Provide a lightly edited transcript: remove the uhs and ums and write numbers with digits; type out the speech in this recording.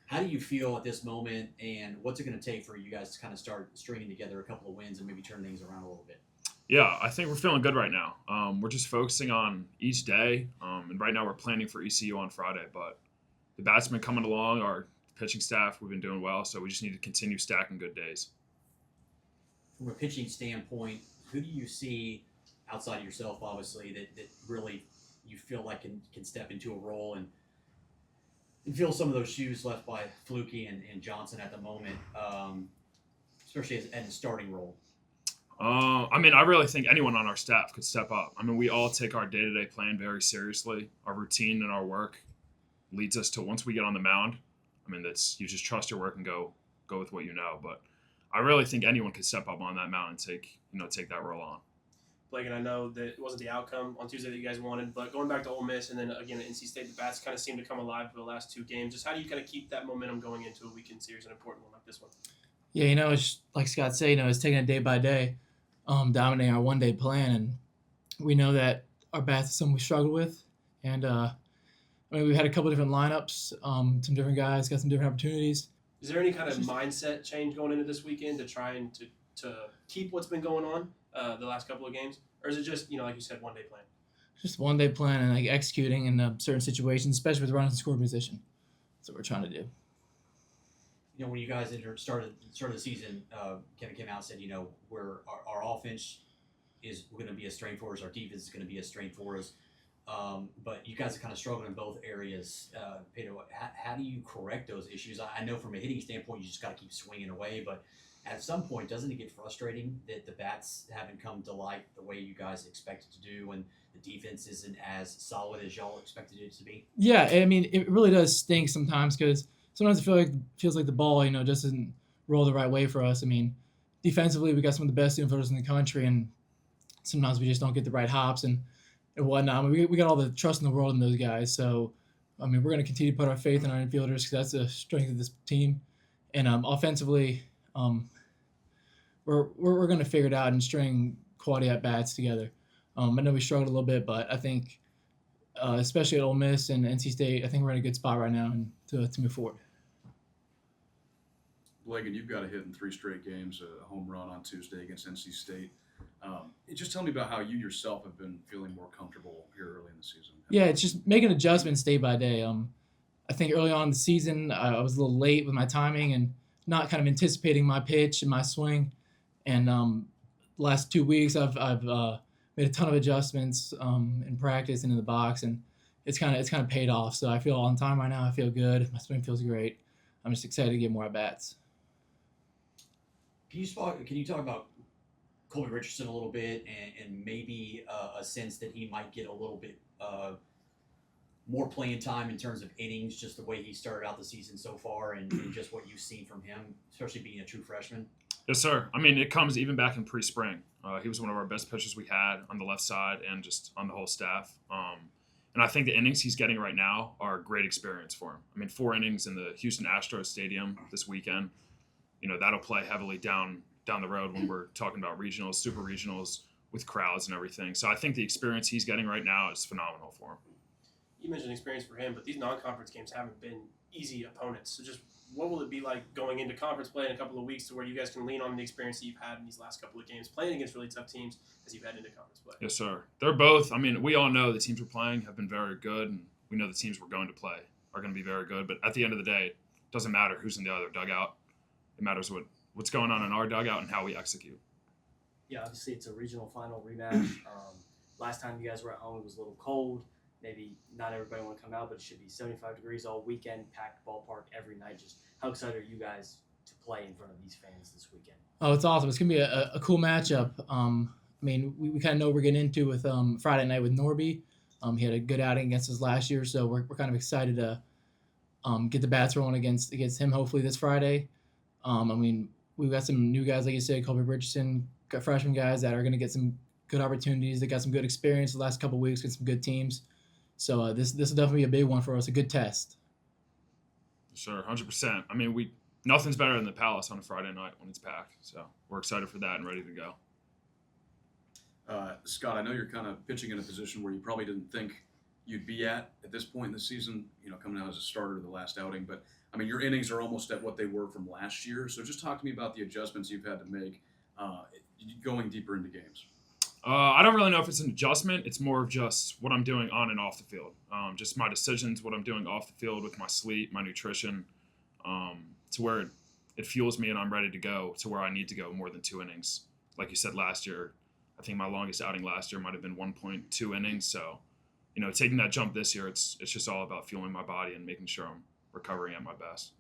How do you feel at this moment, and what's it going to take for you guys to kind of start stringing together a couple of wins and maybe turn things around a little bit? Yeah, I think we're feeling good right now. We're just focusing on each day, and right now we're planning for ECU on Friday. But the bats have been coming along. Our pitching staff, we've been doing well, so we just need to continue stacking good days. From a pitching standpoint, who do you see outside of yourself, obviously, that really you feel like can step into a role and fill some of those shoes left by Fluky and Johnson at the moment, especially as a starting role? I mean, I really think anyone on our staff could step up. I mean, we all take our day to day plan very seriously. Our routine and our work leads us to once we get on the mound. I mean, that's you just trust your work and go with what you know. But I really think anyone could step up on that mound and take that role on. Blake, and I know that it wasn't the outcome on Tuesday that you guys wanted, but going back to Ole Miss and then again at NC State, the bats kind of seemed to come alive for the last two games. Just how do you kind of keep that momentum going into a weekend series, an important one like this one? Yeah, it's like Scott said, it's taking it day by day, dominating our one day plan, and we know that our bats is something we struggle with, and we've had a couple different lineups, some different guys got some different opportunities. Is there any kind of mindset change going into this weekend to try and to keep what's been going on the last couple of games, or is it just like you said, one day plan? Just one day plan and like executing in certain situations, especially with runners in scoring position. That's what we're trying to do. When you guys started the season, Kevin came out and said, we're our offense is going to be a strength for us, our defense is going to be a strength for us. But you guys are kind of struggling in both areas. Pedro, how do you correct those issues? I know from a hitting standpoint, you just got to keep swinging away, but at some point, doesn't it get frustrating that the bats haven't come to light the way you guys expected to do, and the defense isn't as solid as y'all expected it to be? Yeah, I mean, it really does stink sometimes because sometimes it feels like the ball, just doesn't roll the right way for us. I mean, defensively, we got some of the best infielders in the country, and sometimes we just don't get the right hops and whatnot. I mean, we got all the trust in the world in those guys. So, I mean, we're going to continue to put our faith in our infielders because that's the strength of this team. And offensively, we're going to figure it out and string quality at bats together. I know we struggled a little bit, but I think, especially at Ole Miss and NC State, I think we're in a good spot right now and to move forward. Blagen, you've got a hit in 3 straight games, a home run on Tuesday against NC State. Just tell me about how you yourself have been feeling more comfortable here early in the season. Yeah, it's just making adjustments day by day. I think early on in the season, I was a little late with my timing and not kind of anticipating my pitch and my swing. And last 2 weeks, I've made a ton of adjustments in practice and in the box, and it's kind of paid off. So I feel on time right now. I feel good. My swing feels great. I'm just excited to get more at bats. Can you talk about Colby Richardson a little bit and maybe a sense that he might get a little bit more playing time in terms of innings, just the way he started out the season so far and just what you've seen from him, especially being a true freshman? Yes, sir. I mean, it comes even back in pre-spring. He was one of our best pitchers we had on the left side and just on the whole staff. And I think the innings he's getting right now are a great experience for him. I mean, 4 innings in the Houston Astros Stadium this weekend. That'll play heavily down the road when we're talking about regionals, super regionals with crowds and everything. So I think the experience he's getting right now is phenomenal for him. You mentioned experience for him, but these non-conference games haven't been easy opponents. So just what will it be like going into conference play in a couple of weeks to where you guys can lean on the experience that you've had in these last couple of games, playing against really tough teams as you've had into conference play? Yes, sir. They're both, I mean, we all know the teams we're playing have been very good, and we know the teams we're going to play are going to be very good. But at the end of the day, it doesn't matter who's in the other dugout. It matters what's going on in our dugout and how we execute. Yeah, obviously it's a regional final rematch. Last time you guys were at home, it was a little cold. Maybe not everybody want to come out, but it should be 75 degrees all weekend, packed ballpark every night. Just how excited are you guys to play in front of these fans this weekend? Oh, it's awesome. It's going to be a cool matchup. I mean, we kind of know what we're getting into with Friday night with Norby. He had a good outing against us last year, so we're kind of excited to get the bats rolling against him hopefully this Friday. I mean, we've got some new guys, like you said, Colby Richardson, got freshman guys that are going to get some good opportunities. They got some good experience the last couple of weeks with some good teams. So this will definitely be a big one for us, a good test. Sure, 100%. I mean, nothing's better than the Palace on a Friday night when it's packed. So we're excited for that and ready to go. Scott, I know you're kind of pitching in a position where you probably didn't think you'd be at this point in the season, coming out as a starter to the last outing. But I mean, your innings are almost at what they were from last year. So just talk to me about the adjustments you've had to make going deeper into games. I don't really know if it's an adjustment. It's more of just what I'm doing on and off the field. Just my decisions, what I'm doing off the field with my sleep, my nutrition, to where it fuels me and I'm ready to go to where I need to go more than 2 innings. Like you said last year, I think my longest outing last year might have been 1.2 innings. So, taking that jump this year, it's just all about fueling my body and making sure I'm recovering at my best.